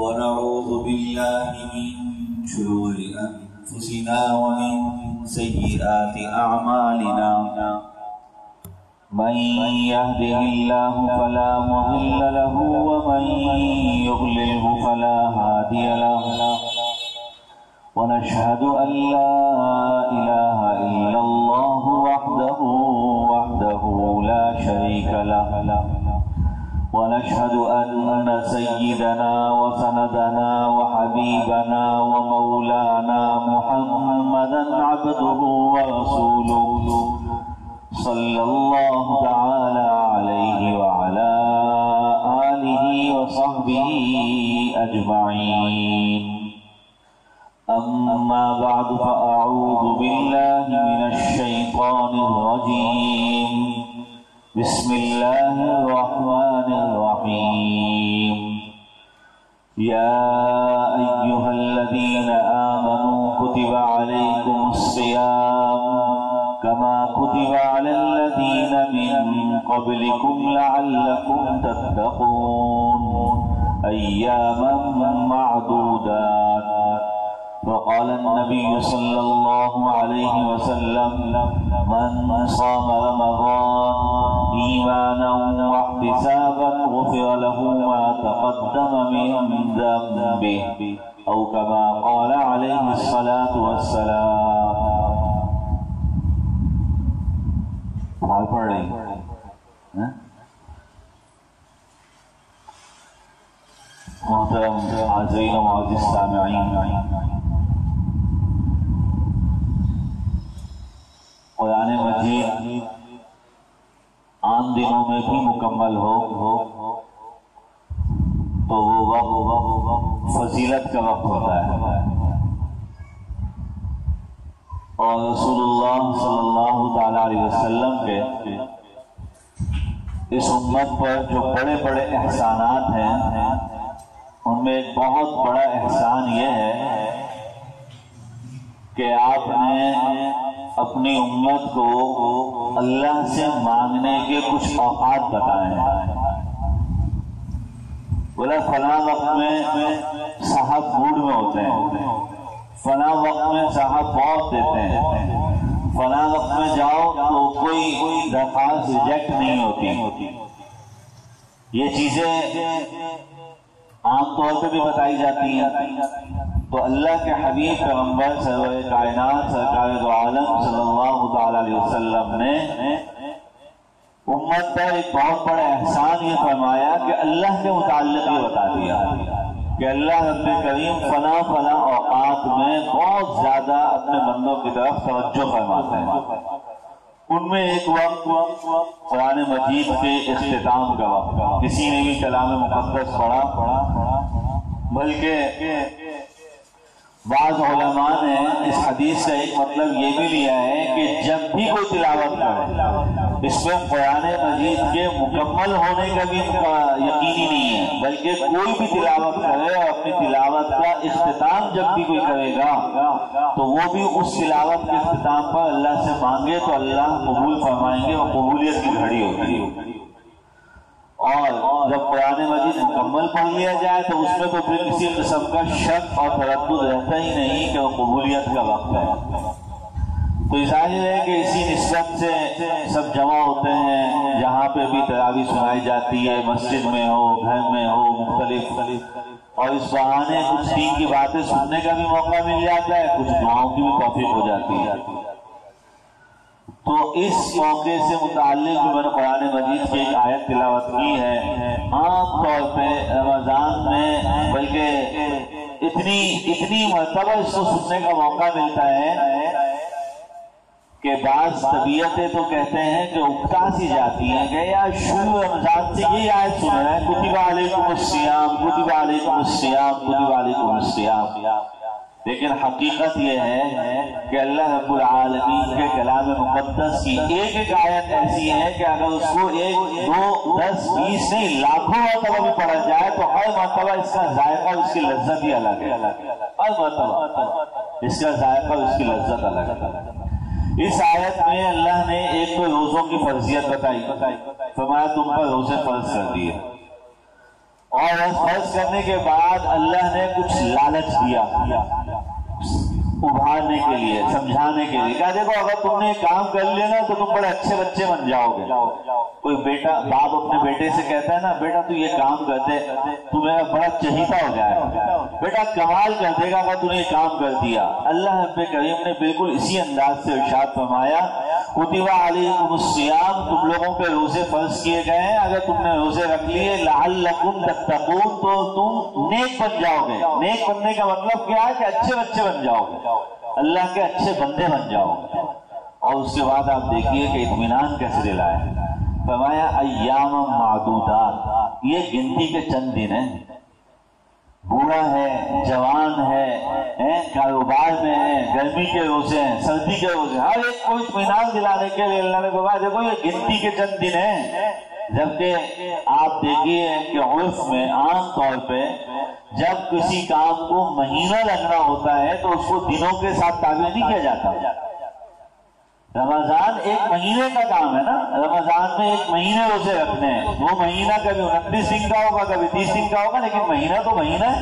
ونعوذ بالله من شرور أنفسنا ومن سيئات أعمالنا من يهده الله فلا مضل له ومن يضلله فلا هادي له ونشهد أن لا إله إلا الله وحده لا شريك له ونشهد أن سيدنا وسندنا وحبيبنا ومولانا محمدا عبده ورسوله صلى الله تعالى عليه وعلى آله وصحبه أجمعين أما بعد فأعوذ بالله من الشيطان الرجيم بسم الله الرحمن الرحيم يا أيها الذين آمنوا كتب عليكم الصيام كما كتب على الذين من قبلكم لعلكم تتقون أياما معدودات وقال النبي صلى الله عليه وسلم من صام رمضان إيمانا واحتسابا غفر له ما تقدم من ذنبه أو كما قال عليه الصلاة والسلام. پڑھ رہی محترم حاضرین و معزز سامعین، قرآن مجید عام دنوں میں بھی مکمل ہو تو وہ وقت فضیلت کا وقت ہوتا ہے، اور رسول اللہ صلی اللہ تعالی علیہ وسلم کے اس امت پر جو بڑے بڑے احسانات ہیں ان میں ایک بہت بڑا احسان یہ ہے کہ آپ نے اپنی امت کو اللہ سے مانگنے کے کچھ اوقات بتائے ہیں. بولا فلاں وقت میں صاحب موڈ میں ہوتے ہیں، فلاں وقت میں صاحب بہت دیتے ہیں، فلاں وقت میں جاؤ تو کوئی درخواست ریجیکٹ نہیں ہوتی. یہ چیزیں عام طور پہ بھی بتائی جاتی ہیں. تو اللہ کے حبیب پیغمبر سرور کائنات سرکار دو عالم صلی اللہ تعالی علیہ وسلم نے امت پر ایک بہت بڑا احسان یہ فرمایا کہ اللہ کے متعلق یہ بتا دیا کہ اللہ رب کریم فلاں فلاں اوقات میں بہت زیادہ اپنے بندوں کی طرف توجہ فرماتے ہیں. ان میں ایک وقت قرآن مجید کے اختتام کا وقت. کسی نے بھی کلام مقدس پڑھا بلکہ بعض علماء نے اس حدیث کا ایک مطلب یہ بھی لیا ہے کہ جب بھی کوئی تلاوت کرے اس میں قرآن مجید کے مکمل ہونے کا بھی یقینی نہیں ہے، بلکہ کوئی بھی تلاوت کرے اور اپنی تلاوت کا اختتام جب بھی کوئی کرے گا تو وہ بھی اس تلاوت کے اختتام پر اللہ سے مانگے تو اللہ قبول فرمائیں گے اور قبولیت کی گھڑی ہوگی. اور جب قرآن مجید مکمل پڑھ لیا جائے تو اس میں تو پھر کسی قسم کا شک اور تردد رہتا ہی نہیں کہ وہ قبولیت کا وقت ہے. تو ظاہر ہے کہ اسی نسبت سے سب جمع ہوتے ہیں، جہاں پہ بھی تراویح سنائی جاتی ہے، مسجد میں ہو، گھر میں ہو، مختلف، اور اس بہانے کچھ دین کی باتیں سننے کا بھی موقع مل جاتا ہے، کچھ دعاؤں کی بھی توفیق ہو جاتی ہے. تو اس موقع سے متعلق جو میں نے قرآن مجید کی ایک آیت تلاوت کی ہے، عام طور پہ رمضان میں بلکہ اتنی مرتبہ اس کو سننے کا موقع ملتا ہے کہ بعض طبیعتیں تو کہتے ہیں کہ اکتا سی جاتی ہیں کہ یار شروع رمضان سے یہ آیت سن رہے ہیں کتب علیکم الصیام کتب علیکم الصیام کتب علیکم الصیام. لیکن حقیقت یہ ہے کہ اللہ رب العالمین کے کلام مقدس کی ایک ایک آیت ایسی ہے کہ اگر اس کو 1 2 10 20 نہیں لاکھوں مرتبہ بھی پڑھا جائے تو ہر مرتبہ اس کا ذائقہ اس کی لذت ہی الگ ہے. ہر مرتبہ اس کا ذائقہ اس کی لذت الگ ہے. اس آیت میں اللہ نے ایک تو روزوں کی فرضیت بتائی، فرمایا تم پر روزے فرض کر دیے، اور فرض کرنے کے بعد اللہ نے کچھ لالچ دیا ابھارنے کے لیے، سمجھانے کے لیے، کہا دیکھو اگر تم نے کام کر لیا نا تو تم بڑے اچھے بچے بن جاؤ گے۔ کوئی بیٹا، باپ اپنے بیٹے سے کہتا ہے نا، بیٹا تو یہ کام کر دے تو میرا بڑا چہیتا ہو جائے گا، بیٹا کمال کر دے گا اگر تم نے یہ کام کر دیا۔ اللہ رب کریم نے بالکل اسی انداز سے ارشاد فرمایا کتب علیکم الصیام، تم لوگوں پہ روزے فرض کیے گئے ہیں، اگر تم نے روزے رکھ لیے لعلکم تتقون تو تم نیک بن جاؤ گے۔ نیک بننے کا مطلب کیا ہے کہ اچھے بچے بن جاؤ گے، اللہ کے اچھے بندے بن جاؤ گے۔ اور اس کے بعد آپ دیکھیے کہ اطمینان کیسے دلائے، فرمایا ایام معدودات، یہ گنتی کے چند دن ہیں، بوڑھا ہے، جوان ہے، کاروبار میں ہے، گرمی کے روزے ہیں، سردی کے روزے، ہر ایک کو اطمینان دلانے کے لیے اللہ نے فرمایا دیکھو یہ گنتی کے چند دن ہیں۔ جبکہ آپ دیکھیے کہ عرف میں عام طور پہ جب کسی کام کو مہینہ لگنا ہوتا ہے تو اس کو دنوں کے ساتھ تعبیر نہیں کیا جاتا۔ رمضان ایک مہینے کا کام ہے نا، رمضان میں ایک مہینے روزے رکھنے ہیں، وہ مہینہ کبھی 29 دن کا ہوگا، کبھی 30 دن کا ہوگا، لیکن مہینہ تو مہینہ ہے۔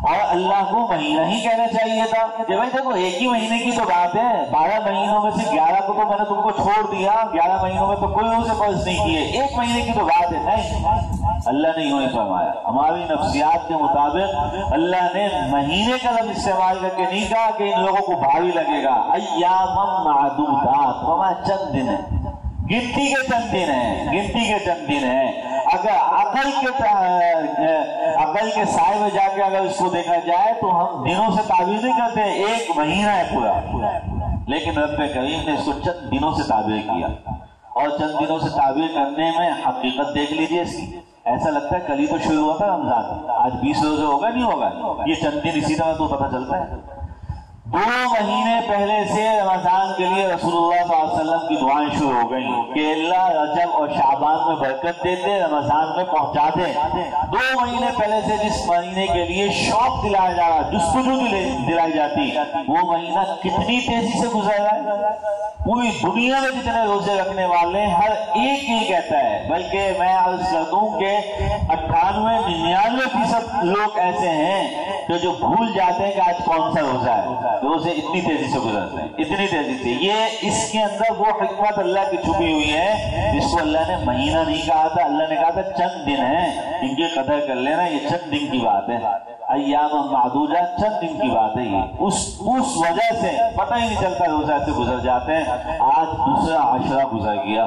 اور اللہ کو مہینہ ہی کہنا چاہیے تھا کہ بھائی دیکھو ایک ہی مہینے کی تو بات ہے، 12 مہینوں میں سے 11 کو تو میں نے تم کو چھوڑ دیا، 11 مہینوں میں تو کوئی روزے فرض نہیں کیے، ایک مہینے کی تو بات ہے۔ نہیں، اللہ نے یوں نہیں فرمایا، ہماری نفسیات کے مطابق اللہ نے مہینے کا لفظ استعمال کر کے نہیں کہا کہ ان لوگوں کو بھاری لگے گا۔ ایام معدودات، فرمایا چند دن ہے، گنتی کے چند دن ہیں، گنتی کے چند دن ہیں۔ اگر عقل کے سائے میں جا کے اگر اس کو دیکھا جائے تو ہم دنوں سے تعبیر نہیں کرتے، ایک مہینہ ہے پورا، لیکن رب کریم نے اس کو چند دنوں سے تعبیر کیا۔ اور چند دنوں سے تعبیر کرنے میں حقیقت دیکھ لیجیے اس کی، ایسا لگتا ہے کل ہی تو شروع ہوا تھا رمضان، آج 20 روزے ہوگا نہیں ہوگا، یہ چند دن اسی طرح تو پتہ چلتا ہے۔ 2 مہینے پہلے سے رمضان کے لیے رسول اللہ صلی اللہ علیہ وسلم کی دعائیں شروع ہو گئی کہ اللہ رجب اور شعبان میں برکت دیتے، رمضان میں پہنچا دے۔ 2 مہینے پہلے سے جس مہینے کے لیے شوق دلایا جا رہا، جستجو دلائی جاتی، وہ مہینہ کتنی تیزی سے گزر رہا ہے۔ پوری دنیا میں جتنے روزے رکھنے والے ہر ایک ہی کہتا ہے، بلکہ میں عرض کر دوں کہ 98-99% لوگ ایسے ہیں کہ جو بھول جاتے ہیں کہ آج کون سا روزہ ہے، روزے اتنی تیزی سے گزرتے ہیں، اتنی تیزی سے۔ یہ اس کے اندر وہ حکمت اللہ کی چھپی ہوئی ہے جس کو اللہ نے مہینہ نہیں کہا تھا، اللہ نے کہا تھا چند دن ہیں، ان کی قدر کر لینا، یہ چند دن کی بات ہے۔ ایام معدودہ، چند دن کی بات ہے یہ، اس وجہ سے پتہ ہی نہیں چلتا روزہ سے گزر جاتے ہیں۔ آج دوسرا عاشرہ گزر گیا،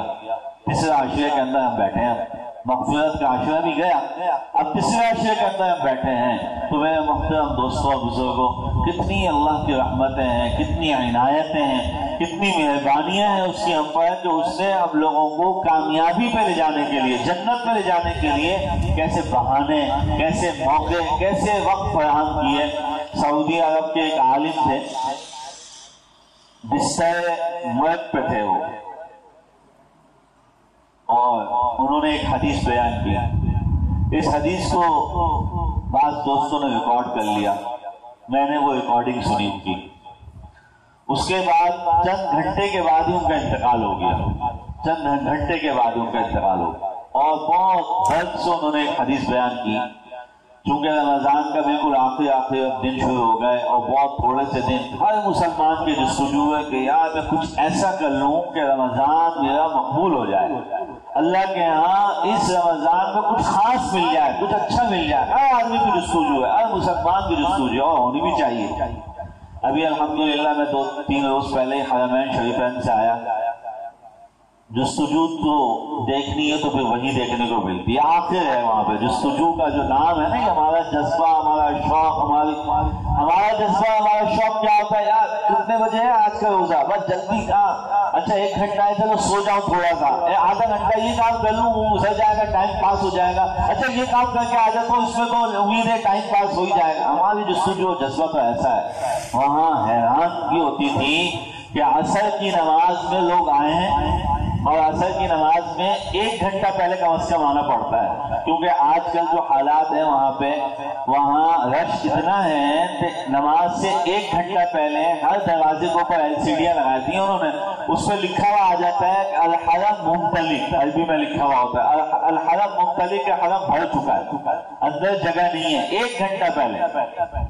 تیسرے عاشرے کے اندر ہم بیٹھے ہیں، مغفرت کا عاشرہ بھی گیا، اب تیسرے عاشرے کے اندر ہم بیٹھے ہیں۔ تو میرے محترم دوستوں اور بزرگوں، کتنی اللہ کی رحمتیں ہیں، کتنی عنایتیں ہیں، کتنی مہربانیاں ہیں اس کی ہم پر کہ اس نے ہم لوگوں کو کامیابی پہ لے جانے کے لیے، جنت میں لے جانے کے لیے کیسے بہانے، کیسے موقع، کیسے وقت فراہم کیے۔ سعودی عرب کے ایک عالم تھے، بستر مرگ پہ تھے وہ، اور انہوں نے ایک حدیث بیان کیا۔ اس حدیث کو بعض دوستوں نے ریکارڈ کر لیا، میں نے وہ ریکارڈنگ سنی ان کی۔ اس کے بعد چند گھنٹے کے بعد ہی ان کا انتقال ہو گیا، چند گھنٹے کے بعد ان کا انتقال ہو گیا، اور بہت درد سے انہوں نے ایک حدیث بیان کی۔ چونکہ رمضان کا بالکل آخری دن شروع ہو گئے اور بہت تھوڑے سے دن، ہر مسلمان کی جستجو ہے کہ یار میں کچھ ایسا کر لوں کہ رمضان میرا مقبول ہو جائے، اللہ کے ہاں اس رمضان میں کچھ خاص مل جائے، کچھ اچھا مل جائے۔ ہر آدمی کی جستجو ہے، ہر مسلمان کی جستجو اور ہونی بھی چاہیے۔ ابھی الحمدللہ میں 2-3 روز پہلے حرمین شریفین سے آیا۔ جستجو تو دیکھنی ہے تو پھر وہی دیکھنے کو ملتی ہے، آخر ہے وہاں پہ جستجو کا جو نام ہے نا، ہمارا جذبہ، ہمارا شوق، ہمارا جذبہ، ہمارا شوق کیا ہوتا ہے، یار کتنے بجے ہے آج کا روزہ، بس جلدی کہاں، اچھا 1 گھنٹہ ہے چلو سو جاؤں تھوڑا سا، آدھا گھنٹہ یہ کام کر لوں گزر جائے گا، ٹائم پاس ہو جائے گا، اچھا یہ کام کر کے آ جاتا ہوں، اس میں تو امید ہے ٹائم پاس ہو ہی جائے گا۔ ہماری جستجو جذبہ تو ایسا ہے۔ وہاں حیران کی ہوتی تھی کہ عصر کی نماز میں لوگ آئے ہیں، اور عصر کی نماز میں 1 گھنٹہ پہلے کم از کم آنا پڑتا ہے، کیونکہ آج کل جو حالات ہیں وہاں رش اتنا ہے کہ نماز سے 1 گھنٹہ پہلے ہر دروازے کے اوپر LCD لگا دی انہوں نے، اس پہ لکھا ہوا آ جاتا ہے کہ الحرم ممتلک، عربی میں لکھا ہوا ہوتا ہے الحرم ممتلک، حرم بھر چکا ہے، اندر جگہ نہیں ہے، 1 گھنٹہ پہلے۔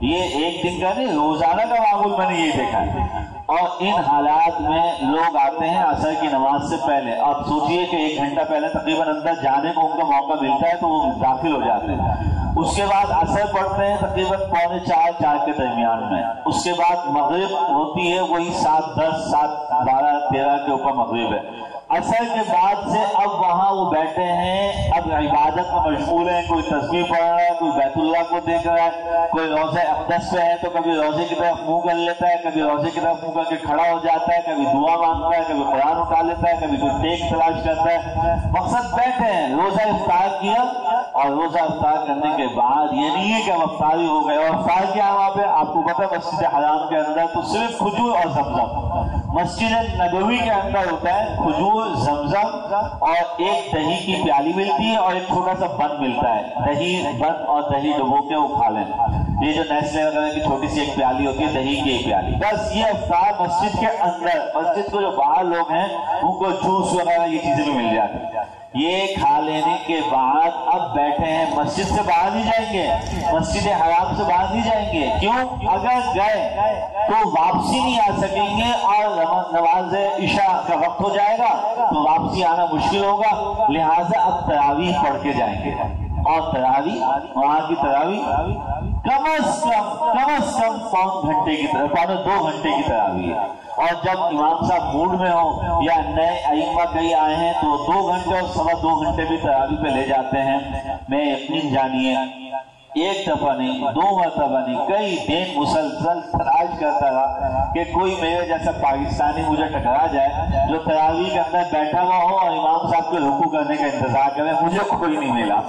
یہ ایک دن کا نہیں، روزانہ کا معمول میں نے یہ دیکھا ہے۔ اور ان حالات میں لوگ آتے ہیں عصر کی نماز سے پہلے، آپ سوچئے کہ 1 گھنٹہ پہلے تقریباً اندر جانے کو ان کا موقع ملتا ہے تو وہ داخل ہو جاتے ہیں۔ اس کے بعد عصر پڑھتے ہیں تقریباً 3:45 کے درمیان میں، اس کے بعد مغرب ہوتی ہے وہی 7:10 7:12 13 کے اوپر مغرب ہے۔ عصر کے بعد سے اب وہاں وہ بیٹھے ہیں، اب عبادت میں مشغول ہیں، کوئی تسبیح پڑھ رہا ہے، کوئی بیت اللہ کو دیکھ رہا ہے، کوئی روضہ اقدس پہ ہے تو کبھی روضے کی طرف منہ کر لیتا ہے، کبھی روضے کی طرف منہ کر کے کھڑا ہو جاتا ہے، کبھی دعا مانگتا ہے، کبھی قرآن اٹھا لیتا ہے، کبھی کوئی ٹیک تلاش کرتا ہے۔ مقصد بیٹھے ہیں، روزہ افطار کیا، اور روزہ افطار کرنے کے بعد یہ نہیں ہے کہ اب افطاری ہو گئے، اور افطار کیا وہاں پہ آپ کو پتہ ہے مسجد حرام کے اندر تو صرف کھجور اور زمزم، مسجد نبوی کے اندر ہوتا ہے کھجور زمزم اور ایک دہی کی پیالی ملتی ہے اور ایک چھوٹا سا بن ملتا ہے، دہی بن اور دہی ڈبو کے وہ کھا لیں۔ یہ جو نیسلے وغیرہ کی چھوٹی سی ایک پیالی ہوتی ہے دہی کی ایک پیالی، بس یہ افطار مسجد کے اندر، مسجد کو جو باہر لوگ ہیں ان کو جوس وغیرہ یہ چیزیں بھی مل جاتی ہیں۔ یہ کھا لینے کے بعد اب بیٹھے ہیں، مسجد سے باہر نہیں جائیں گے، مسجد حرام سے باہر نہیں جائیں گے، کیوں؟ اگر گئے تو واپسی نہیں آ سکیں گے اور نماز عشاء کا وقت ہو جائے گا تو واپسی آنا مشکل ہوگا، لہٰذا اب تراویح پڑھ کے جائیں گے۔ اور تراویح وہاں کی تراویح کم از کم 2 گھنٹے کی تراویح ہے، اور جب امام صاحب موڈ میں ہو یا نئے ائمہ کئی آئے ہیں تو 2 گھنٹے اور 2.25 گھنٹے بھی تراویح پہ لے جاتے ہیں۔ میں یقین جانیے 1 دفعہ نہیں، 2 مرتبہ نہیں، کئی دن مسلسل تلاش کرتا رہا کہ کوئی میرے جیسا پاکستانی مجھے ٹکرا جائے جو تراویح کے اندر بیٹھا ہوا ہو اور امام صاحب کے رکوع کرنے کا انتظار کرے۔ مجھے کوئی نہیں ملا،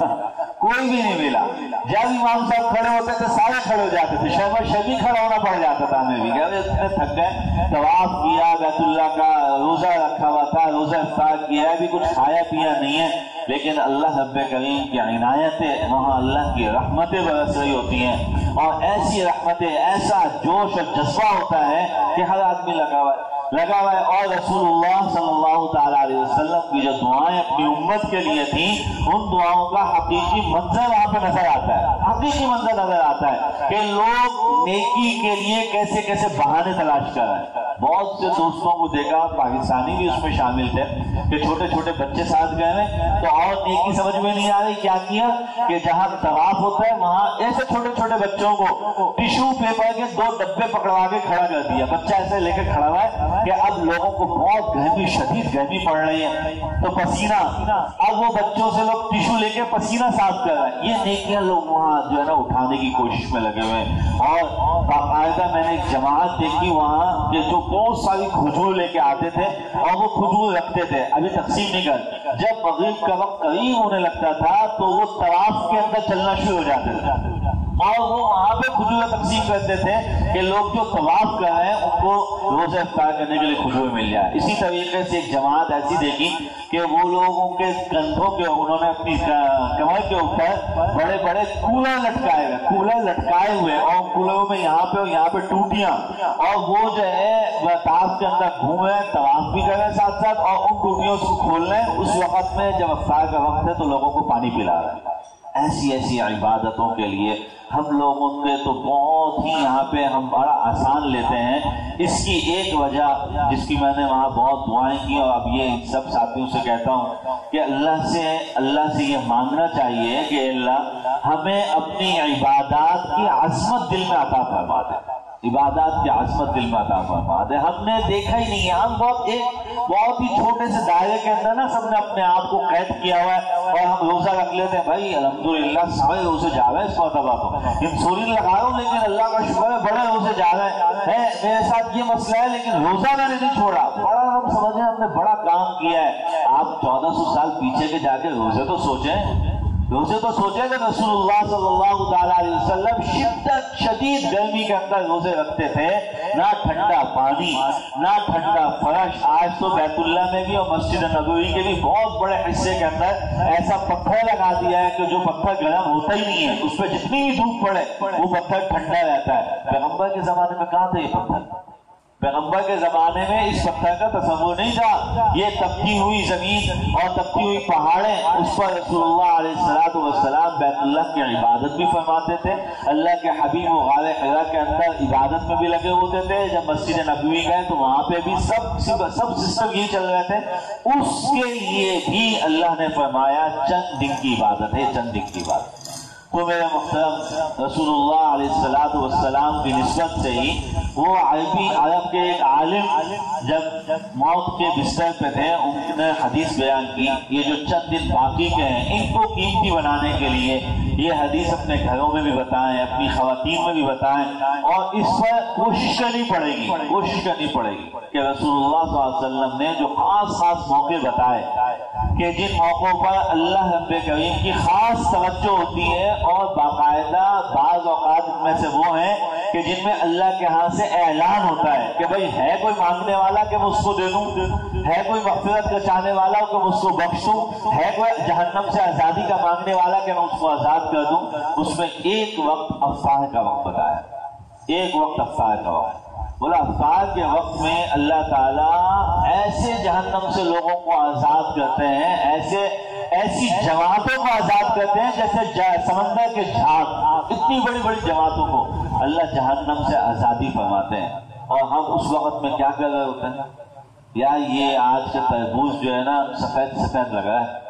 کوئی بھی نہیں ملا۔ جب امام صاحب کھڑے ہوتے تھے سارے کھڑے ہو جاتے تھے، شبی کھڑا ہونا پڑ جاتا تھا ہمیں بھی، اتنے تھک گئے، طواف کیا، بیت اللہ کا روزہ رکھا ہوا تھا، روزہ افطار کیا، ابھی کچھ کھایا پیا نہیں ہے، لیکن اللہ رب کریم کی عنایتیں، وہاں اللہ کی رحمتیں برس رہی ہوتی ہیں، اور ایسی رحمتیں، ایسا جوش اور جذبہ ہوتا ہے کہ ہر آدمی لگا ہوا ہے۔ اور رسول اللہ صلی اللہ تعالیٰ علیہ وسلم کی جو دعائیں اپنی امت کے لیے تھیں، ان دعاؤں کا حقیقی منظر وہاں پہ نظر آتا ہے، حقیقی منظر نظر آتا ہے کہ لوگ نیکی کے لیے کیسے کیسے بہانے تلاش کر رہے ہیں۔ بہت سے دوستوں کو دیکھا، پاکستانی بھی اس میں شامل تھے، کہ چھوٹے چھوٹے بچے ساتھ گئے ہیں تو اور نیکی سمجھ میں نہیں آ رہی، کیا کیا کہ جہاں طواف ہوتا ہے وہاں ایسے چھوٹے چھوٹے بچوں کو ٹیشو پیپر کے 2 ڈبے پکڑوا کے کھڑا کر دیا، بچہ ایسے لے کے کھڑا ہوا ہے کہ اب لوگوں کو بہت گرمی، شدید گرمی پڑ رہی ہے تو پسینہ، اب وہ بچوں سے لوگ ٹیشو لے کے پسینہ صاف کر رہے ہیں۔ یہ نیکیاں لوگ وہاں جو ہے نا اٹھانے کی کوشش میں لگے ہوئے ہیں۔ اور باقاعدہ میں نے ایک جماعت دیکھی وہاں کہ جو بہت ساری کھجور لے کے آتے تھے اور وہ کھجور رکھتے تھے، ابھی تقسیم نہیں کر، جب مغرب کا وقت قریب ہونے لگتا تھا تو وہ طواف کے اندر چلنا شروع ہو جاتے تھے اور وہ وہاں پہ کھجور تقسیم کرتے تھے کہ لوگ جو طواف کر رہے ہیں ان کو روزہ افطار کرنے کے لیے کھجور مل جائے۔ اسی طریقے سے ایک جماعت ایسی دیکھی کہ وہ لوگوں کے کندھوں کے، انہوں نے اپنی کمر کے اوپر بڑے بڑے کولر لٹکائے ہوئے، اور کولروں میں یہاں پہ اور یہاں پہ ٹوٹیاں، اور وہ جو ہے طواف کے اندر گھوم رہے ہیں، طواف بھی کر رہے ہیں ساتھ ساتھ، اور ان ٹوٹیوں کو کھول رہے ہیں اس وقت میں جب افطار کا وقت ہے تو لوگوں کو پانی پلا رہے ہیں۔ ایسی عبادتوں کے لیے ہم لوگوں کے تو بہت ہی یہاں پہ ہم بڑا آسان لیتے ہیں۔ اس کی ایک وجہ جس کی میں نے وہاں بہت دعائیں کی، اور اب یہ سب ساتھیوں سے کہتا ہوں کہ اللہ سے یہ مانگنا چاہیے کہ اللہ ہمیں اپنی عبادات کی عظمت دل میں عطا فرما دے، عبادات کی عظمت دل میں عطا فرما دے۔ ہم نے دیکھا ہی نہیں ہے، ہم بہت ہی چھوٹے سے دائرے کے اندر نا سب نے اپنے آپ کو قید کیا ہوا ہے، اور ہم روزہ رکھ لیتے ہیں، بھائی الحمدللہ سارے روزے جا رہے ہیں اس مرتبہ تو انسولین لگا رہا ہوں لیکن اللہ کا شکر ہے بڑے روزے جا رہے ہیں، میرے ساتھ یہ مسئلہ ہے لیکن روزہ میں نے نہیں چھوڑا، بڑا ہم سمجھیں ہم نے بڑا کام کیا ہے۔ آپ 1400 سال پیچھے کے جا کے روزے تو سوچیں، روزے تو سوچے کہ رسول اللہ صلی اللہ تعالیٰ علیہ وسلم شدت شدید گرمی کے اندر روزے رکھتے تھے، نہ ٹھنڈا پانی نہ ٹھنڈا فرش۔ آج تو بیت اللہ میں بھی اور مسجد نبوی کے بھی بہت بڑے حصے کے اندر ایسا پتھر لگا دیا ہے کہ جو پتھر گرم ہوتا ہی نہیں ہے، اس پہ جتنی بھی دھوپ پڑے وہ پتھر ٹھنڈا رہتا ہے۔ پیغمبر کے زمانے میں کہاں تھا یہ پتھر؟ پیغمبر کے زمانے میں اس پتھر کا تصور نہیں تھا۔ یہ تپتی ہوئی زمین اور تپتی ہوئی پہاڑیں، اس پر رسول اللہ علیہ السلام بیت اللہ کی عبادت بھی فرماتے تھے۔ اللہ کے حبیب و غار حرا کے اندر عبادت میں بھی لگے ہوتے تھے۔ جب مسجد نبوی گئے تو وہاں پہ بھی سب سسٹم یہی چل رہے تھے۔ اس کے لیے بھی اللہ نے فرمایا چند دن کی عبادت ہے، چند دن کی عبادت۔ تو میرے محترم رسول اللہ علیہ السلام کی نسبت سے ہی وہ عرب کے ایک عالم جب موت کے بستر پہ تھے، انہوں نے حدیث بیان کی، یہ جو چند دن باقی کے ہیں ان کو قیمتی بنانے کے لیے یہ حدیث اپنے گھروں میں بھی بتائیں، اپنی خواتین میں بھی بتائیں، اور اس پر کوشش کرنی پڑے گی کہ رسول اللہ صلی اللہ علیہ وسلم نے جو خاص موقع بتائے کہ جن موقعوں پر اللہ رب کریم کی خاص توجہ ہوتی ہے، اور باقاعدہ بعض اوقات میں سے وہ ہیں کہ جن میں اللہ کے ہاں سے اعلان ہوتا ہے کہ بھئی ہے کوئی مانگنے والا کہ میں اس کو دے دوں، ہے کوئی مغفرت کا چاہنے والا کہ میں اس کو بخش دوں، ہے کوئی جہنم سے آزادی کا مانگنے والا کہ میں اس کو آزاد کر دوں۔ اس میں ایک وقت افطار کا وقت بتایا، ایک وقت افطار کا وقت بولا۔ افطار کے وقت میں اللہ تعالیٰ ایسے جہنم سے لوگوں کو آزاد کرتے ہیں، ایسی جماعتوں کو آزاد کرتے ہیں جیسے سمندر کے جھاگ، اتنی بڑی بڑی جماعتوں کو اللہ جہنم سے آزادی فرماتے ہیں۔ اور ہم اس وقت میں کیا کر رہے ہوتے ہیں؟ یا یہ آج کا تربوز جو ہے نا سفید لگا ہے،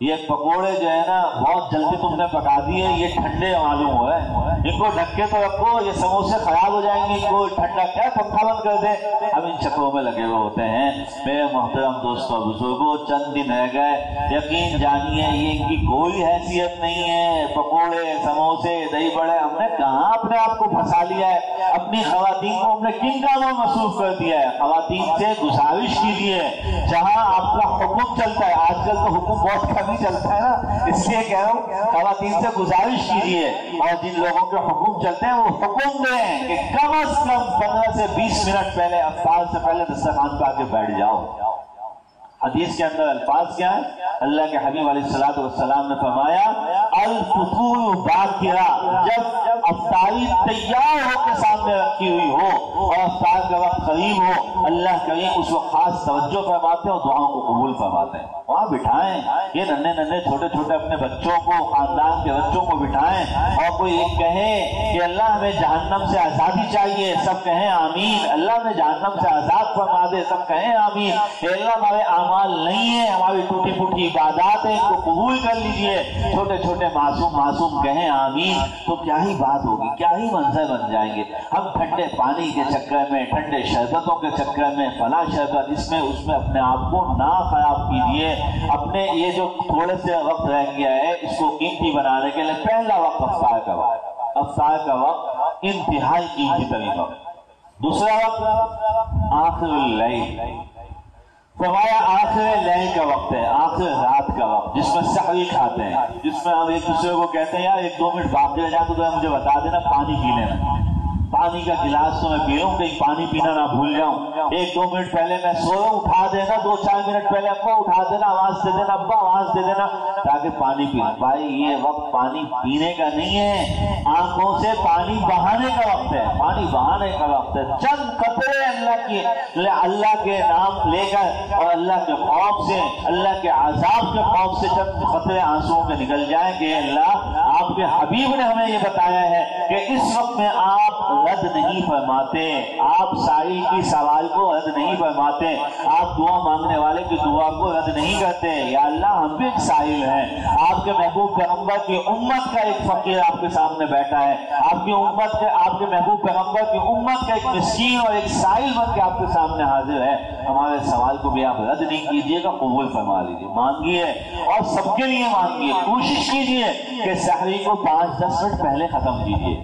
یہ پکوڑے جو ہے نا بہت جلدی تم نے پکا دیے، یہ ٹھنڈے معلوم ہو رہے ہیں، ان کو ڈھک کے تو رکھو، یہ سموسے خراب ہو جائیں گے، ان کو ٹھنڈا کیا پنکھا بند کر دے۔ اب ان چکروں میں لگے ہوئے ہوتے ہیں۔ میرے محترم دوستوں بزرگوں، چند دن رہ گئے، یقین جانیے یہ ان کی کوئی حیثیت نہیں ہے۔ پکوڑے، سموسے، دہی بڑے، ہم نے کہاں اپنے آپ کو پھنسا لیا ہے؟ اپنی خواتین کو ہم نے کن کاموں میں مصروف کر دیا ہے؟ خواتین سے گزارش کیجیے، جہاں آپ کا حکم چلتا ہے، آج کل تو حکم بہت بھی چلتا ہے نا، اس لیے کہہ رہا ہوں خواتین سے گزارش کیجیے، اور جن لوگوں کے حکم چلتے ہیں وہ حکم دیں کہ کم از کم 15 سے 20 منٹ پہلے افطار سے پہلے دسترخوان پہ آ کے بیٹھ جاؤ۔ حدیث کے اندر الفاظ کیا ہے؟ اللہ کے حبیب علیہ السلام نے فرمایا الفطور باکرہ، جب افطاری تیار ہو کے سامنے رکھی ہوئی ہو اور افطار کا وقت قریب ہو، اللہ کریم اس وقت خاص توجہ فرماتے ہیں اور دعاؤں کو قبول فرماتے ہیں۔ وہاں بٹھائیں یہ ننھے چھوٹے اپنے بچوں کو، خاندان کے بچوں کو بٹھائیں، اور کوئی ایک کہے کہ اللہ ہمیں جہنم سے آزادی چاہیے، سب کہیں آمین۔ اللہ ہمیں جہنم سے آزاد فرما دے، سب کہیں آمین۔ اے اللہ ہمارے اعمال نہیں ہیں، ہماری ٹوٹی پھوٹی عبادات ہیں، ان کو قبول کر لیجئے۔ چھوٹے معصوم کہیں آمین، تو کیا ہی بات ہوگی، کیا ہی منظر بن جائیں گے۔ ہم ٹھنڈے پانی کے چکر میں، ٹھنڈے شربتوں کے چکر میں، فلاں شربت اس میں اپنے آپ کو نہ خراب کیجیے۔ اپنے یہ جو تھوڑے سے وقت رہ گیا ہے اس کو قیمتی بنانے کے لیے پہلا وقت افطار کا وقت انتہائی قیمتی ترین وقت۔ دوسرا وقت آخر اللیل، فرمایا آخر لیل کا وقت ہے، آخر رات کا وقت، جس میں سحری کھاتے ہیں، جس میں ہم ایک دوسرے کو کہتے ہیں یار 1-2 منٹ باقی رہ جائے تو مجھے بتا دینا، پانی پی لینا، پانی کا گلاس تو میں پی لوں، کہیں پانی پینا نہ بھول جاؤں۔ 1-2 منٹ پہلے میں سو رہا ہوں، اٹھا دینا، 2-4 منٹ پہلے ابا اٹھا دینا، آواز دے دینا، ابا آواز دے دینا، تاکہ پانی پی لوں۔ بھائی یہ وقت پانی پینے کا نہیں ہے، آنکھوں سے پانی بہانے کا وقت ہے، پانی بہانے کا وقت ہے۔ چند قطرے اللہ کے نام لے کر اور اللہ کے خوف سے، اللہ کے عذاب کے خوف سے چند قطرے آنسوؤں کے نکل جائیں کہ اللہ آپ کے حبیب نے ہمیں یہ بتایا ہے کہ اس وقت میں آپ رد نہیں فرماتے، آپ سائل کی سوال کو رد نہیں فرماتے، آپ دعا مانگنے والے کی دعا کو رد نہیں کرتے۔ یا اللہ ہم بھی ایک سائل ہیں، آپ کے محبوب پیغمبر کی امت کا ایک فقیر آپ کے سامنے بیٹھا ہے، آپ کے محبوب پیغمبر کی امت کا ایک مسکین اور ایک سائل بن کے آپ کے سامنے حاضر ہے، ہمارے سوال کو بھی آپ رد نہیں کیجیے گا، قبول فرما لیجیے، مانگیے اور سب کے لیے مانگیے، کوشش کیجیے کہ سحری کو 5-10 منٹ پہلے ختم کیجیے،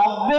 90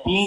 3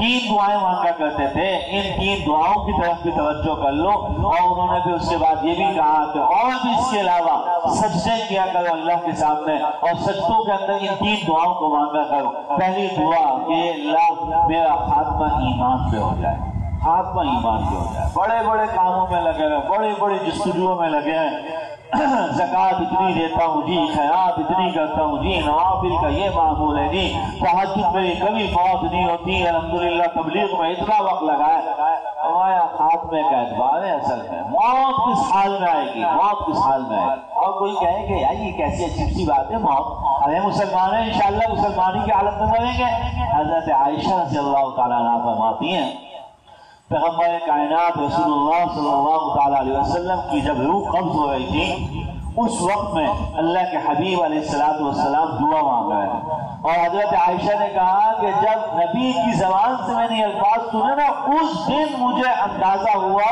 3 دعائیں مانگا کرتے تھے، ان 3 دعاؤں کی طرف بھی توجہ کر لو۔ اور انہوں نے پھر اس کے بعد یہ بھی کہا کہ اور بھی اس کے علاوہ سجدے کیا کرو اللہ کے سامنے، اور سجدوں کے اندر ان 3 دعاؤں کو مانگا کرو۔ پہلی دعا کہ اللہ میرا خاتمہ ایمان پہ ہو جائے، خاتمہ ایمان پہ ہو جائے۔ بڑے بڑے کاموں میں لگے ہوئے، بڑی بڑی جستجوؤں میں لگے ہیں، زکوٰۃ اتنی دیتا ہوں جی، خیرات اتنی کرتا ہوں جی، نوافل کا یہ معمول ہے جی، تہجد میری کبھی فوت نہیں ہوتی، الحمدللہ تبلیغ میں اتنا وقت لگایا۔ ہمارا خاتمے کا اعتبار ہے، اصل میں موت کس حال میں آئے گی، موت کس حال میں آئے گی۔ اور کوئی کہے کہ یار یہ کیسی عجیب سی بات ہے موت، ارے مسلمان ہیں انشاءاللہ مسلمانی کی حالت میں مریں گے۔ حضرت عائشہ رضی اللہ تعالیٰ عنہا فرماتی ہیں پیغمبر کائنات رسول اللہ صلی اللہ تعالیٰ علیہ وسلم کی جب روح قبض ہو رہی تھی، اس وقت میں اللہ کے حبیب علیہ السلام دعا مانگ رہے ہیں، اور حضرت عائشہ نے کہا کہ جب نبی کی زبان سے میں نے الفاظ سنے نا، اس دن مجھے اندازہ ہوا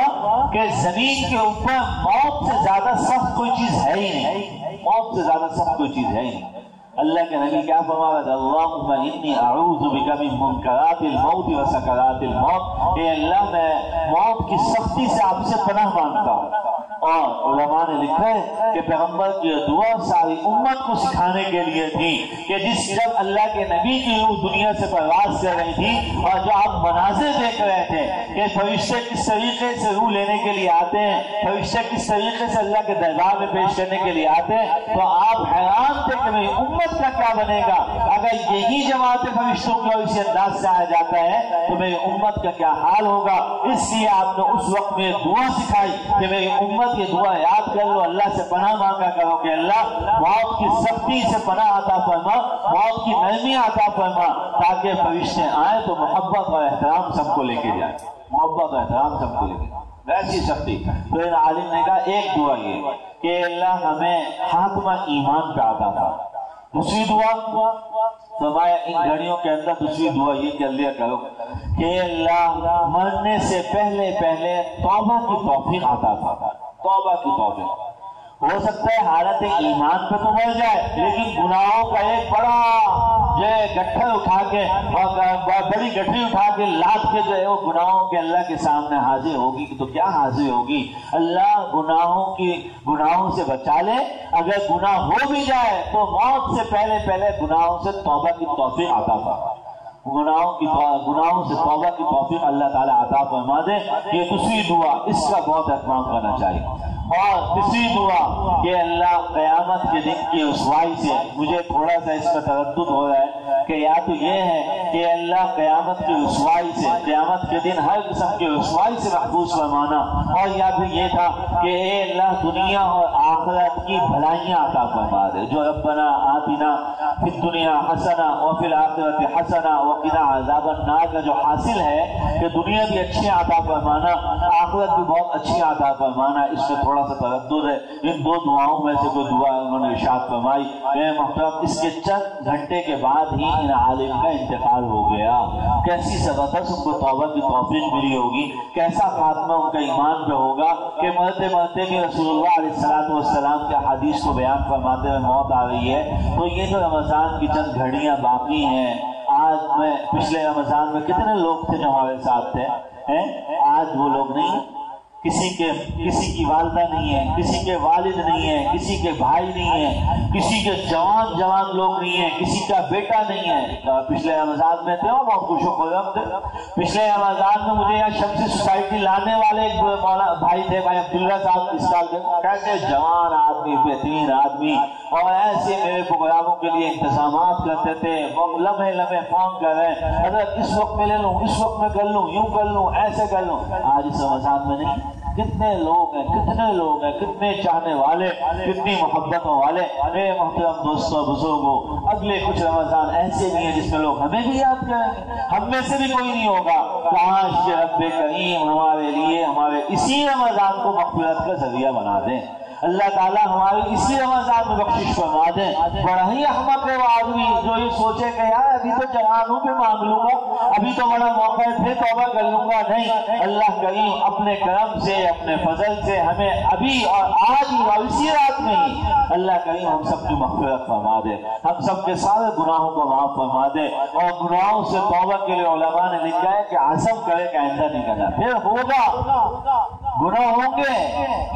کہ زمین کے اوپر موت سے زیادہ سخت کوئی چیز ہے ہی نہیں، موت سے زیادہ سخت کوئی چیز ہے ہی نہیں۔ اللہ کے نبی کیا فرمایا تھا؟ اللہم انی اعوذ بک من منکرات الموت و سکرات الموت، اے اللہ میں موت کی سختی سے آپ سے پناہ مانگتا ہوں۔ اور علماء نے لکھا ہے کہ پیغمبر کی دعا ساری امت کو سکھانے کے لیے تھی کہ جب اللہ کے نبی کی روح دنیا سے پرواز کر رہی تھی، اور جو آپ مناظر دیکھ رہے تھے کہ فرشتے کس طریقے سے روح لینے کے لیے آتے ہیں، فرشتے کس طریقے سے اللہ کے دربار میں پیش کرنے کے لیے آتے ہیں، تو آپ حیران تھے کہ میری امت کا کیا بنے گا اگر یہی جماعت فرشتوں کو اسی انداز سے آیا جاتا ہے، تو میری امت کا کیا حال ہوگا۔ اس لیے آپ نے اس وقت میں دعا سکھائی کہ میری امت یہ دعا یاد کر لو، اللہ سے پناہ مانگا کرو کہ اللہ موت کی سختی سے پناہ عطا فرما، موت کی نرمی عطا فرما، تاکہ فرشتے آئیں تو محبت اور احترام سب کو لے کے جائیں، محبت اور احترام سب کو لے کے جائیں، ویسی سختی۔ تو ان عالم نے کہا ایک دعا یہ کہ اللہ ہمیں خاتمہ ایمان پہ عطا فرما۔ دوسری دعا فرمایا ان گھڑیوں کے اندر دوسری دعا یہ کر لیا کرو کہ اللہ مرنے سے پہلے توبہ کی توفیق عطا فرما، توبہ کی توفیق۔ ہو سکتا ہے حالت ایمان پہ تو مر جائے، لیکن گناہوں کا ایک بڑا جو ہے گٹھر اٹھا کے اور بڑی گٹھری اٹھا کے لاد کے جو ہے وہ گناہوں کے اللہ کے سامنے حاضر ہوگی تو کیا حاضر ہوگی؟ اللہ گناہوں سے بچا لے۔ اگر گناہ ہو بھی جائے تو موت سے پہلے گناہوں سے توبہ کی توفیق عطا فرما، گناہوں سے توبہ کی توفیق اللہ تعالیٰ عطا فرما دے۔ یہ دوسری دعا، اس کا بہت اہتمام کرنا چاہیے۔ اور تیسری دعا کہ اللہ قیامت کے دن کی رسوائی سے، مجھے تھوڑا سا اس کا تردد ہو رہا ہے کہ یا تو یہ ہے کہ اللہ قیامت کی رسوائی سے، قیامت کے دن ہر قسم کی رسوائی سے محفوظ فرمانا، اور یا پھر یہ تھا کہ اے اللہ دنیا اور آخرت کی بھلائیاں عطا فرما دے، جو ربنا آتنا فی الدنیا حسنہ وفی الآخرۃ حسنہ وقنا عذاب النار کا جو حاصل ہے کہ دنیا بھی اچھی عطا فرمانا، آخرت بھی بہت اچھی عطا فرمانا، اس میں تھوڑا سا تردد ہے۔ ان دو دعاؤں میں سے کوئی دعا انہوں نے ارشاد فرمائی۔ میرے محترم اس کے چند گھنٹے کے بعد ہی ان عالم کا انتقال ہو گیا۔ کیسی زبردست ان کو توبہ کی توفیق ملی ہوگی، کیسا خاتمہ ان کا ایمان پہ ہوگا کہ مرتے مرتے بھی رسول اللہ علیہ السلام کے حدیث کو بیان فرماتے ہوئے موت آ رہی ہے۔ تو یہ جو رمضان کی چند گھڑیاں باقی ہیں، آج میں پچھلے رمضان میں کتنے لوگ تھے جو ہمارے ساتھ تھے، آج وہ لوگ نہیں، کسی کی والدہ نہیں ہے، کسی کے والد نہیں ہے، کسی کے بھائی نہیں ہے، کسی کے جوان لوگ نہیں ہیں، کسی کا بیٹا نہیں ہے۔ پچھلے رمضان میں تھے اور بہت خوش و خرم تھے۔ پچھلے رمضان میں مجھے یہاں شمسی سوسائٹی لانے والے ایک بھائی تھے، بھائی عبداللہ صاحب اس سال کے، کیسے جوان آدمی، بہترین آدمی، اور ایسے میرے پروگراموں کے لیے انتظامات کرتے تھے، وہ لمحے فون کر رہے ہیں، حضرت اس وقت میں لے لوں، اس وقت میں کر لوں، یوں کر لوں، ایسے کر لوں۔ آج اس رمضان میں نہیں، کتنے لوگ ہیں، کتنے چاہنے والے، کتنی محبتوں والے۔ میرے محترم دوستوں بزرگوں، اگلے کچھ رمضان ایسے بھی ہیں جس میں لوگ ہمیں بھی یاد کریں گے، ہم میں سے بھی کوئی نہیں ہوگا۔ کاش رب کریم ہمارے لیے ہمارے اسی رمضان کو مغفرت کا ذریعہ بنا دیں۔ اللہ تعالیٰ ہماری اسی رمضان میں بخشش فرما دے۔ بڑا ہی احمق ہے وہ آدمی جو یہ سوچے کہ یار ابھی تو جوان ہوں پہ مانگ لوں گا، ابھی تو بڑا موقع ہے پھر توبہ کر لوں گا۔ نہیں، اللہ کریم اپنے کرم سے اپنے فضل سے ہمیں ابھی اور آج ہی اور اسی رات میں ہی اللہ کریم ہم سب کی مغفرت فرما دے، ہم سب کے سارے گناہوں کو معاف فرما دے، اور گناہوں سے توبہ کے لیے علماء نے لکھا ہے کہ عزم کرے کہ آئندہ نہیں کرنا۔ پھر ہوگا، گناہ ہوں گے۔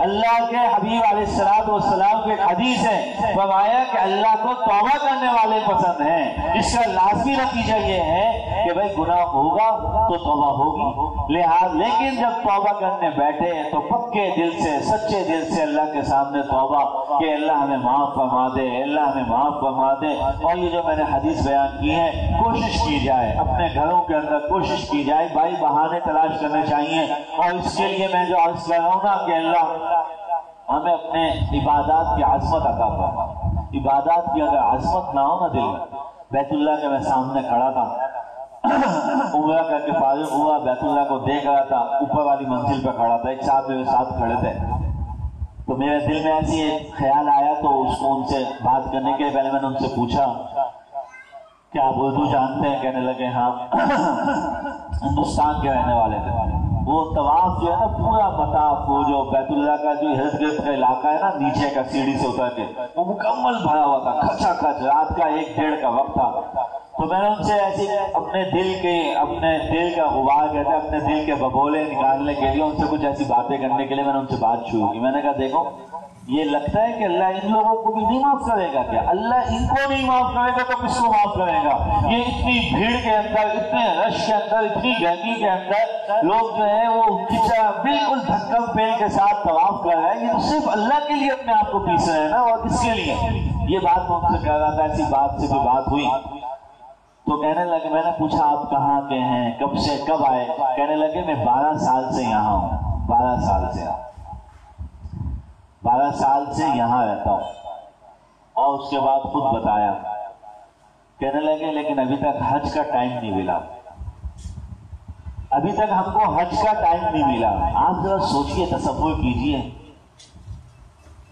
اللہ کے حبیب علیہ السلام کے حدیث ہے، فرمایا کہ اللہ کو توبہ کرنے والے پسند ہیں۔ اس کا لازمی نتیجہ یہ ہے کہ بھائی گناہ ہوگا تو توبہ ہوگی، لہٰذا لیکن جب توبہ کرنے بیٹھے تو پکے دل سے سچے دل سے اللہ کے سامنے توبہ کہ اللہ ہمیں معاف فرما دے، اللہ ہمیں معاف فرما دے۔ اور یہ جو میں نے حدیث بیان کی ہے، کوشش کی جائے اپنے گھروں کے اندر، کوشش کی جائے، بھائی بہانے تلاش کرنے چاہیے، اور اس کے لیے میں جو عرض کر رہا ہوں نا کہ اللہ ہمیں اپنے عبادات کی عظمت عطا فرما۔ عبادات کی اگر عظمت نہ ہو نا دل میں، بیت اللہ کے میں سامنے کھڑا تھا، عمرہ کر کے فارغ ہوا، بیت اللہ کو دیکھ رہا تھا، اوپر والی منزل پہ کھڑا تھا، ایک صاحب میرے ساتھ کھڑے تھے، تو میرے دل میں ایسی ایک خیال آیا، تو اس کو ان سے بات کرنے کے پہلے میں نے ان سے پوچھا کہ آپ اردو جانتے ہیں؟ کہنے لگے ہاں۔ ہندوستان کے رہنے والے تھے۔ وہ طواف جو ہے نا، پورا مطاف، وہ جو بیت اللہ کا جو ارد گرد کا علاقہ ہے نا، نیچے کا سیڑھی سے اتر کے وہ مکمل بھرا ہوا تھا، کھچا کھچ، رات کا 1-1:30 کا وقت تھا۔ تو میں نے ان سے ایسی اپنے دل کا غبار کہتے ہیں، اپنے دل کے ببولے نکالنے کے لیے ان سے کچھ ایسی باتیں کرنے کے لیے میں نے ان سے بات شروع کی۔ میں نے کہا دیکھو، یہ لگتا ہے کہ اللہ ان لوگوں کو بھی نہیں معاف کرے گا کیا؟ اللہ ان کو نہیں معاف کرے گا تو کس کو معاف کرے گا؟ یہ اتنی بھیڑ کے اندر، اتنے رش کے اندر، اتنی گرمی کے اندر لوگ جو ہے وہ کھچا بالکل دھکم پیل کے ساتھ طواف کر رہے ہیں، یہ تو صرف اللہ کے لیے اپنے آپ کو پیس رہے ہیں نا، اور کس کے لیے؟ یہ بات میں ان سے کہہ رہا تھا، ایسی بات سے بھی بات ہوئی۔ تو کہنے لگے، میں نے پوچھا آپ کہاں کے ہیں، کب سے کب آئے؟ کہنے لگے میں 12 سال سے یہاں ہوں، 12 سال سے 12 سال سے یہاں رہتا ہوں۔ اور اس کے بعد خود بتایا، کہنے لگے لیکن ابھی تک حج کا ٹائم نہیں ملا، ابھی تک ہم کو حج کا ٹائم نہیں ملا۔ آپ ذرا سوچئے، تصور کیجئے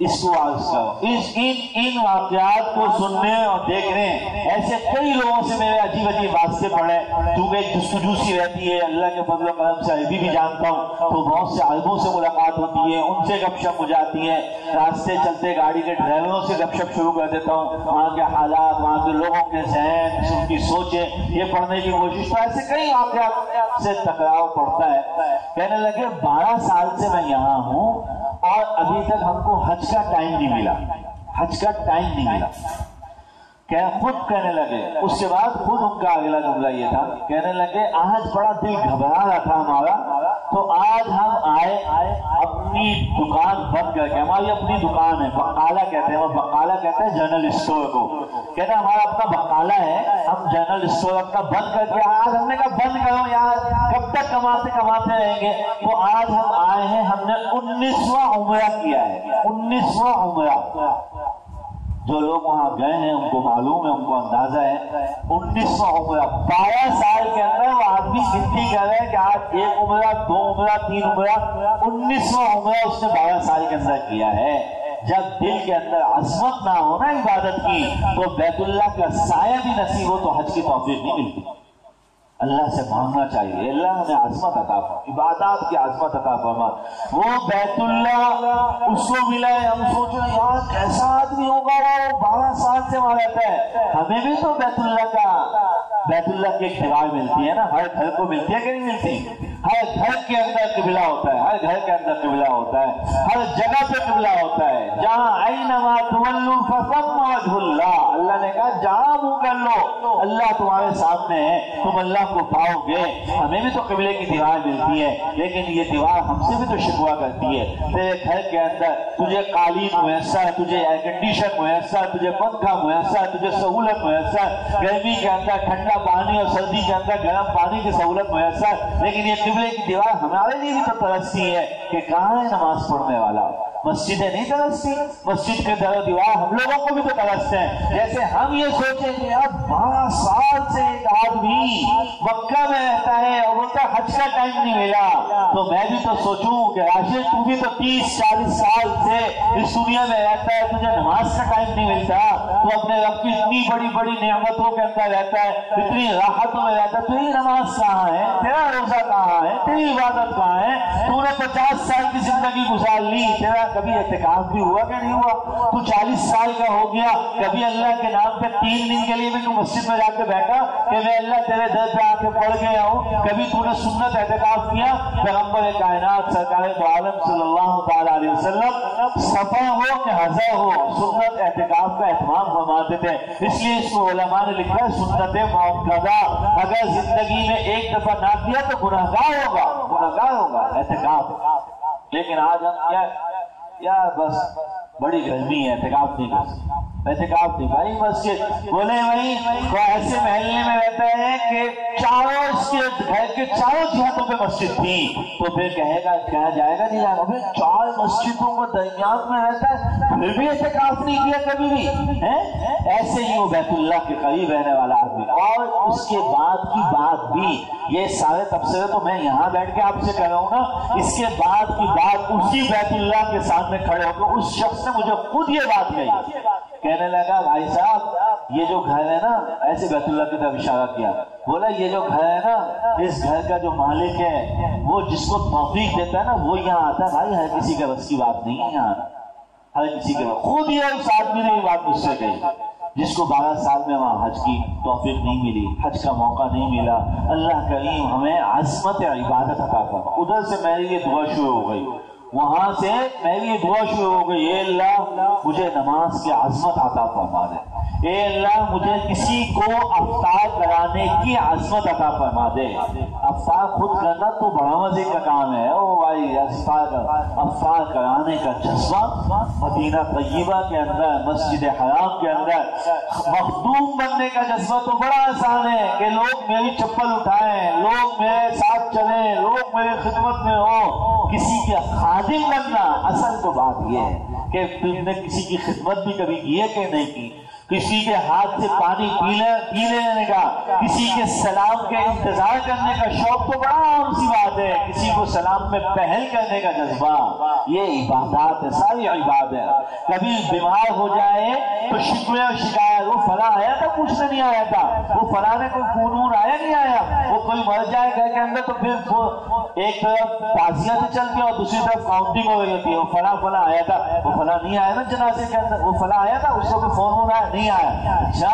اس کو عرض کرو، ان واقعات کو سننے اور دیکھنے ایسے کئی لوگوں سے میرے عجیب عجیب واسطے پڑے، کیونکہ ایک جستجو سی رہتی ہے، اللہ کے فضل و کرم سے عربی بھی جانتا ہوں، تو بہت سے عربوں سے ملاقات ہوتی ہے، ان سے گپ شپ ہو جاتی ہے، راستے چلتے گاڑی کے ڈرائیوروں سے گپ شپ شروع کر دیتا ہوں، وہاں کے حالات، وہاں کے لوگوں کے ذہن، ان کی سوچیں، یہ پڑھنے کی کوشش، تو ایسے کئی واقعات سے ٹکراؤ پڑتا ہے۔ کہنے لگے 12 سال سے میں یہاں ہوں اور ابھی تک ہم کو حج کا ٹائم نہیں ملا، حج کا ٹائم نہیں ملا۔ خود کہنے لگے، اس کے بعد خود ان کا اگلا جملہ یہ تھا، کہنے لگے آج بڑا دل گھبرا رہا تھا ہمارا، تو آج ہم آئے اپنی دکان بند کر کے، ہماری اپنی دکان ہے، بقالہ کہتے ہیں، وہ بقالہ کہتے ہیں جنرل اسٹور کو، کہتے ہیں ہمارا اپنا بقالہ ہے، ہم جنرل اسٹور اپنا بند کر کے آج ہم نے کہا بند کرو یار، کب تک کماتے رہیں گے؟ تو آج ہم آئے ہیں، ہم نے 19واں عمرہ کیا ہے، 19واں عمرہ۔ جو لوگ وہاں گئے ہیں ان کو معلوم ہے، ان کو اندازہ ہے، 19واں عمرہ، 12 سال کے اندر وہ آدمی گنتی کر رہے ہیں کہ آج 1 عمرہ، 2 عمرہ، 3 عمرہ، 19واں عمرہ اس نے 12 سال کے اندر کیا ہے۔ جب دل کے اندر عظمت نہ ہو نا عبادت کی، تو بیت اللہ کا سایہ بھی نصیب ہو تو حج کی توفیق نہیں ملتی۔ اللہ سے مانگنا چاہیے، اللہ ہمیں عظمت عطا فرما، عبادات کی عظمت عطا فرما۔ وہ بیت اللہ اس کو ملا ہے، ہم سوچ رہے ہیں یار کیسا آدمی ہوگا وہ، 12 سال سے وہاں رہتا ہے۔ ہمیں بھی تو بیت اللہ کی ایک دیوار ملتی ہے نا، ہر گھر کو ملتی ہے کہ نہیں ملتی؟ ہر گھر کے اندر قبلہ ہوتا ہے، ہر گھر کے اندر قبلہ ہوتا ہے، ہر جگہ پہ قبلہ ہوتا ہے، جہاں اینما تولوا فثم وجہ اللہ، اللہ نے کہا جہاں منہ کر لو اللہ تمہارے سامنے ہے، تم اللہ کو پاؤ گے۔ ہمیں بھی تو قبلے کی دیوار ملتی ہے، لیکن یہ دیوار ہم سے بھی تو شکوا کرتی ہے۔ تیرے گھر کے اندر تجھے قالین میسر ہے، تجھے ایئر کنڈیشن میسر، تجھے پنکھا میسر، تجھے سہولت میسر، گرمی کے اندر ٹھنڈا پانی اور سردی کے اندر گرم پانی کی سہولت میسر، لیکن یہ قبلے کی دیوار ہمارے لیے بھی تو ترستی ہے کہ کہاں ہے نماز پڑھنے والا۔ مسجدیں نہیں ترستی، مسجد کے در و دیوار ہم لوگوں کو بھی تو ترستے ہیں۔ جیسے ہم یہ سوچیں کہ اب 12 سال سے ایک آدمی مکہ میں رہتا ہے اور بولتا حج کا ٹائم نہیں ملا، تو میں بھی تو سوچوں کہ راشد تو بھی تو 30-40 سال سے اس اس دنیا میں رہتا ہے تجھے نماز کا ٹائم نہیں ملتا، تو اپنے رب کی اتنی بڑی بڑی نعمتوں کے اندر رہتا ہے، اتنی راحتوں میں رہتا ہے، تیری نماز کہاں ہے، تیرا روزہ کہاں ہے، تیری عبادت کہاں ہے؟ تو نے 50 سال کی زندگی گزار لی، تیرا کبھی اعتکاف بھی ہوا کہ نہیں ہوا؟ تو 40 سال کا ہو گیا، کبھی اللہ کے نام پہ 3 دن کے لیے بھی تو مسجد میں جا کے بیٹھا کہ میں اللہ تیرے در پہ آ کے پڑھ گیا ہوں؟ کبھی تو نے سنت اعتکاف کیا؟ پیغمبر کائنات سرکار دو عالم صلی اللہ تعالی علیہ وسلم سفر ہو کہ حضر ہو سنت اعتکاف کا اہتمام فرماتے تھے، اس لیے اس کو علماء نے لکھا ہے سنت موقدہ، اگر زندگی میں ایک دفعہ نہ کیا تو گناہگار ہوگا اعتکاف۔ لیکن آج ہم کیا بس بڑی گرمی ہے، اعتکاف نہیں کر سکتے، اعتکاف نہیں بھائی مسجد بولے بھائی وہ ایسے محلے میں رہتا ہے کہ چاروں اس کے گھر کے چاروں جہتوں پہ مسجد تھی، تو پھر کہے گا کیا جائے گا نہیں جائے گا؟ پھر 4 مسجدوں کو درمیان میں رہتا ہے پھر بھی اعتکاف نہیں کیا کبھی بھی ہے؟ ایسے ہی وہ بیت اللہ کے قریب رہنے والا آدمی، اور اس کے بعد کی بات بھی، یہ سارے تبصرے تو میں یہاں بیٹھ کے آپ سے کہہ رہا ہوں نا، اس کے بعد کی بات اسی بیت اللہ کے سامنے کھڑے ہو کر اس شخص نے مجھے خود یہ بات کہی، کہنے لگا بھائی صاحب یہ جو گھر ہے نا، ایسے بیت اللہ کی طرف اشارہ کیا، بولا یہ جو گھر ہے نا، اس گھر کا جو مالک ہے وہ جس کو توفیق دیتا ہے نا وہ یہاں آتا ہے، بھائی ہر کسی کے بس کی بات نہیں ہے یہاں، ہر کسی کے بس، خود یہ اس آدمی نے یہ بات مجھ سے کہی جس کو 12 سال میں وہاں حج کی توفیق نہیں ملی، حج کا موقع نہیں ملا۔ اللہ کریم ہمیں عظمت عبادت عطا کر۔ ادھر سے میری یہ دعا شروع ہو گئی، وہاں سے میری یہ دعا شروع ہو گئی، اے اللہ مجھے نماز کی عظمت عطا فرما دے، اے اللہ مجھے کسی کو افطار کرانے کی عظمت عطا فرما دے۔ افطار خود کرنا تو بڑا مزے کا کام ہے، او بھائی افطار کرانے کا جذبہ مدینہ طیبہ کے اندر، مسجد حرام کے اندر مخدوم بننے کا جذبہ تو بڑا آسان ہے کہ لوگ میری چپل اٹھائیں، لوگ میرے ساتھ چلیں، لوگ میری خدمت میں ہوں، کسی کے خادم بننا اصل تو بات یہ ہے کہ تم نے کسی کی خدمت بھی کبھی کی ہے کہ نہیں کی، کسی کے ہاتھ سے پانی پی لینے کا، کسی کے سلام کے انتظار کرنے کا شوق تو بڑا عام سی بات ہے، کسی کو سلام میں پہل کرنے کا جذبہ، یہ عبادات ہے، ساری عبادت ہے۔ کبھی بیمار ہو جائے تو شکوے اور شکایت، وہ فلاں آیا تھا پوچھنے نہیں آیا تھا، وہ فلاں نے کوئی خون آیا نہیں آیا، وہ کوئی مر جائے گھر کے اندر تو پھر ایک طرف تعزیت چلتی ہے اور دوسری طرف کاؤنٹنگ ہو رہی ہوتی ہے، وہ فلاں آیا تھا، وہ فلاں نہیں آیا نا جنازے کے اندر، وہ فلاں آیا تھا، اس کو کوئی فون آیا نہیں آیا، اچھا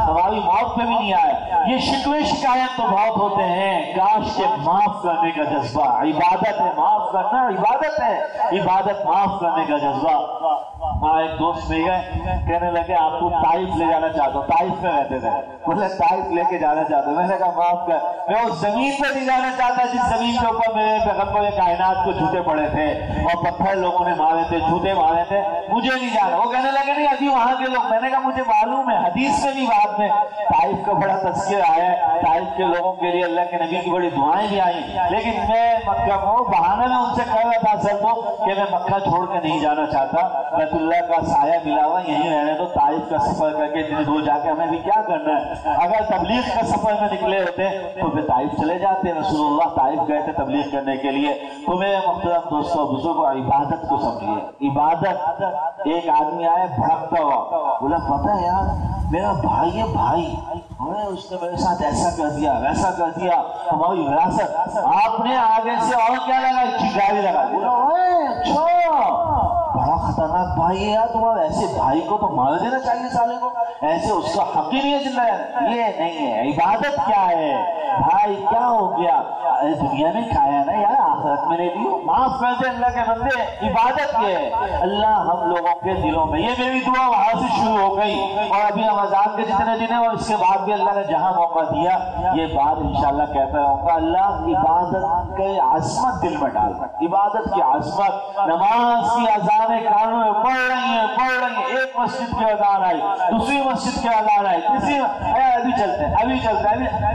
ہماری موت پہ بھی نہیں آیا۔ یہ شکوے شکایت تو بہت ہوتے ہیں، کاش کے معاف کرنے کا جذبہ، عبادت ہے، معاف کرنا عبادت ہے، عبادت معاف کرنے کا جذبہ۔ ہاں ایک دوست مل گئے، کہنے لگے آپ کو طائف لے جانا چاہتا ہوں، طائف میں رہتے تھے، بولے طائف لے کے جانا چاہتا ہوں، میں نے کہا معاف کر، میں اس زمین پہ نہیں جانا چاہتا جس زمین کے اوپر میرے پیغمبر کائنات کو جھوٹے پڑے تھے اور پتھر لوگوں نے مارے تھے، جھوٹے مارے تھے، مجھے نہیں جانا۔ وہ کہنے لگے نہیں ابھی وہاں کے لوگ، میں نے کہا مجھے معلوم ہے، حدیث میں بھی بعد میں طائف کا بڑا تذکر آیا ہے، طائف کے لوگوں کے لیے اللہ کے نبی کی بڑی دعائیں بھی آئیں، لیکن میں مکہ کو بہانے میں ان سے کہہ رہا تھا اصل تو کہ میں مکہ چھوڑ کے نہیں جانا چاہتا، بیت اللہ کا سایہ ملا ہوا یہیں رہنے دو، طائف کا سفر کر کے اتنی دور جا کے ہمیں بھی کیا کرنا ہے، اگر تبلیغ کا سفر میں نکلے ہوتے تو پھر طائف چلے جاتے، رسول اللہ طائف گئے تھے تبلیغ کرنے کے لیے۔ تو میرے محترم دوستوں بزرگوں عبادت کو سمجھیے، عبادت۔ ایک آدمی آئے بھڑکتا ہوا، بولا پتہ ہے یار میرا بھائی ہے بھائی، اس نے میرے ساتھ ایسا کر دیا ویسا کر دیا، ہماری وراثت، آپ نے آگے سے اور کیا لگا چنگاری لگا، بولا اچھا بڑا خطرناک بھائی ہے یار تمہارا، ایسے بھائی کو تو مار دینا چاہیے سالے کو، ایسے اس کا حق ہی نہیں ہے زندہ ہے۔ یہ نہیں ہے عبادت، کیا ہے بھائی کیا ہو گیا، دنیا میں کھایا نا یار آخرت میں نہیں دی، معاف کر دے اللہ کے بندے، عبادت یہ ہے۔ اللہ ہم لوگوں کے دلوں میں، یہ میری دعا وہاں سے شروع ہو گئی، اور ابھی رمضان کے جتنے دن ہیں اور اس کے بعد بھی اللہ نے جہاں موقع دیا یہ بات انشاءاللہ کہتا رہوں گا، اللہ عبادت کے عظمت دل میں ڈال، عبادت کی عظمت۔ نماز کی اذانیں کانوں میں پڑھ رہی ہیں، ایک مسجد کی اذان آئی، دوسری مسجد کی اذان آئی، تیسری ابھی چلتے ہیں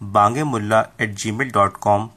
bangemulla@gmail.com